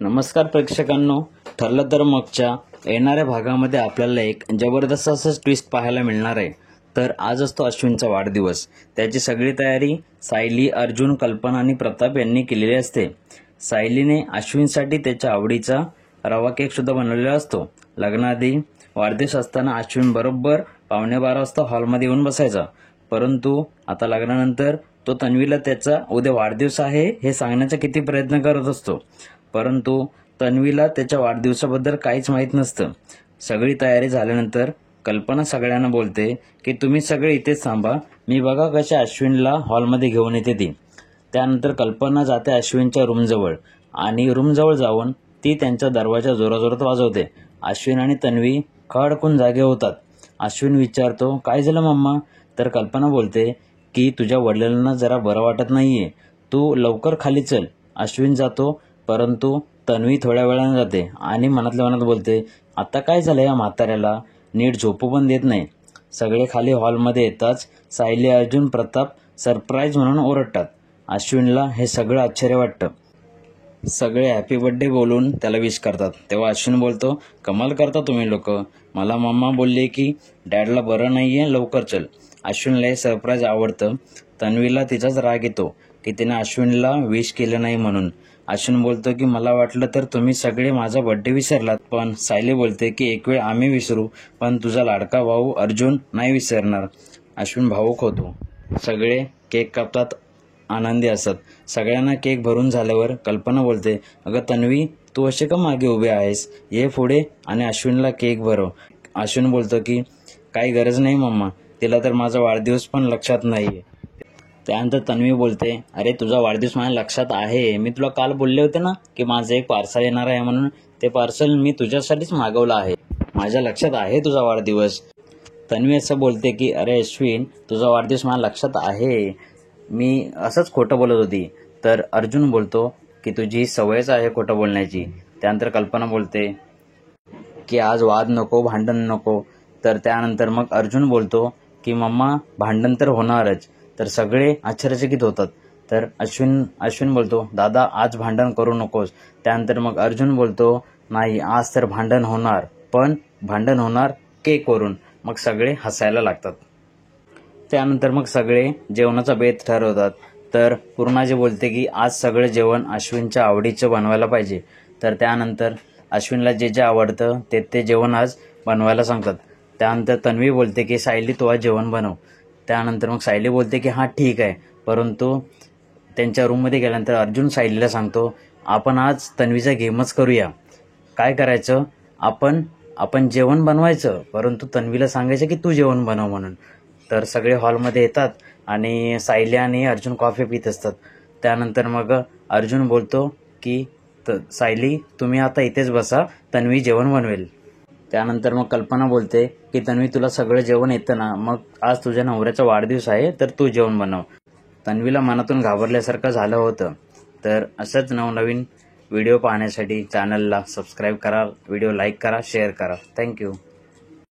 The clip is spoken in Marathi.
नमस्कार प्रेक्षकांनो, ठरलं तर मगच्या येणाऱ्या भागामध्ये आपल्याला एक जबरदस्त असं ट्विस्ट पाहायला मिळणार आहे। तर आज असतो अश्विनचा वाढदिवस। त्याची सगळी तयारी सायली, अर्जुन, कल्पना आणि प्रताप यांनी केलेली असते। सायलीने अश्विनसाठी त्याच्या आवडीचा रवा केक सुद्धा बनवलेला असतो। लग्नाआधी वाढदिवस असताना अश्विन बरोबर 11:15 वाजता हॉलमध्ये येऊन बसायचा, परंतु आता लग्नानंतर तो तन्वीला त्याचा उद्या वाढदिवस आहे हे सांगण्याचा किती प्रयत्न करत असतो, परंतु तन्वीला त्याच्या वाढदिवसाबद्दल काहीच माहीत नसतं। सगळी तयारी झाल्यानंतर कल्पना सगळ्यांना बोलते की तुम्ही सगळे इथेच थांबा, मी बघा कशा अश्विनला हॉलमध्ये घेऊन येते ती। त्यानंतर कल्पना जाते अश्विनच्या रूमजवळ आणि रूमजवळ जाऊन ती त्यांचा दरवाजा जोराजोरात वाजवते। अश्विन आणि तन्वी खडकून जागे होतात। अश्विन विचारतो, काय झालं मम्मा? तर कल्पना बोलते की तुझ्या वडिलांना जरा बरं वाटत नाहीये, तू लवकर खाली चल। अश्विन जातो, परंतु तन्वी थोड्या वेळाने जाते आणि मनातल्या मनात बोलते, आता काय झालं या म्हाताऱ्याला, नीट झोपू पण देत नाही। सगळे खाली हॉलमध्ये येताच सायली, अर्जुन, प्रताप सरप्राईज म्हणून ओरडतात। अश्विनला हे सगळं आश्चर्य वाटतं। सगळे हॅपी बर्थडे बोलून त्याला विश करतात। तेव्हा अश्विन बोलतो, कमाल करता तुम्ही लोक, मला मम्मा बोलली की डॅडला बरं नाहीये, लवकर चल। अश्विनला हे सरप्राईज आवडतं। तन्वीला तिचाच राग येतो की तिने अश्विनला विश केलं नाही म्हणून। अश्विन बोलतो की मला वाटलं तर तुम्ही सगळे माझा बर्थडे विसरलात, पण सायली बोलते की एक वेळ आम्ही विसरू, पण तुझा लाडका भाऊ अर्जुन नाही विसरणार। अश्विन भावूक होतो। सगळे केक कापतात, आनंदी असतात। सगळ्यांना केक भरून झाल्यावर कल्पना बोलते, अगं तन्वी, तू असे का मागे उभे आहेस, ये पुढे आणि अश्विनला केक भरव। अश्विन बोलतो की काही गरज नाही मम्मा, तिला तर माझा वाढदिवस पण लक्षात नाहीये। त्यानंतर तन्वी बोलते, अरे तुझा वाढदिवस माझ्या लक्षात आहे, मी तुला काल बोलले होते ना की माझं एक पार्सल येणार आहे म्हणून, ते पार्सल मी तुझ्यासाठीच मागवलं आहे, माझ्या लक्षात आहे तुझा वाढदिवस। तन्वी असं बोलते की अरे अश्विन, तुझा वाढदिवस माझ्या लक्षात आहे, मी असंच खोटं बोलत होती। तर अर्जुन बोलतो की तुझी ही सवयच आहे खोटं बोलण्याची। त्यानंतर कल्पना बोलते की आज वाद नको, भांडण नको। तर त्यानंतर मग अर्जुन बोलतो की मम्मा, भांडण तर होणारच। तर सगळे आश्चर्यचकित होतात। तर अश्विन बोलतो, दादा आज भांडण करू नकोस। त्यानंतर मग अर्जुन बोलतो, नाही आज तर भांडण होणार, पण भांडण होणार केकवरून। मग सगळे हसायला लागतात। त्यानंतर मग सगळे जेवणाचा बेत ठरवतात। तर पूर्णाजी बोलते की आज सगळं जेवण अश्विनच्या आवडीचं बनवायला पाहिजे। तर त्यानंतर अश्विनला जे जे आवडतं ते जेवण आज बनवायला सांगतात। त्यानंतर तन्वी बोलते की सायली तू आज जेवण बनव। त्यानंतर मग सायली बोलते की हां ठीक आहे, परंतु त्यांच्या रूममध्ये गेल्यानंतर अर्जुन सायलीला सांगतो, आपण आज तन्वीचा गेमच करूया। काय करायचं, आपण जेवण बनवायचं, परंतु तन्वीला सांगायचं की तू जेवण बनव म्हणून। तर सगळे हॉलमध्ये येतात आणि सायली आणि अर्जुन कॉफी पित असतात। त्यानंतर मग अर्जुन बोलतो की सायली तुम्ही आता इथेच बसा, तन्वी जेवण बनवेल। त्यानंतर मग कल्पना बोलते की तन्वी तुला सगळं जेवण येतं ना, मग आज तुझ्या नवऱ्याचा वाढदिवस आहे तर तू जेवण बनव। तन्वीला मनातून घाबरल्यासारखं झालं होतं। तर असंच नवनवीन व्हिडिओ पाहण्यासाठी चॅनलला सबस्क्राईब करा, व्हिडिओ लाईक करा, शेअर करा। थँक्यू।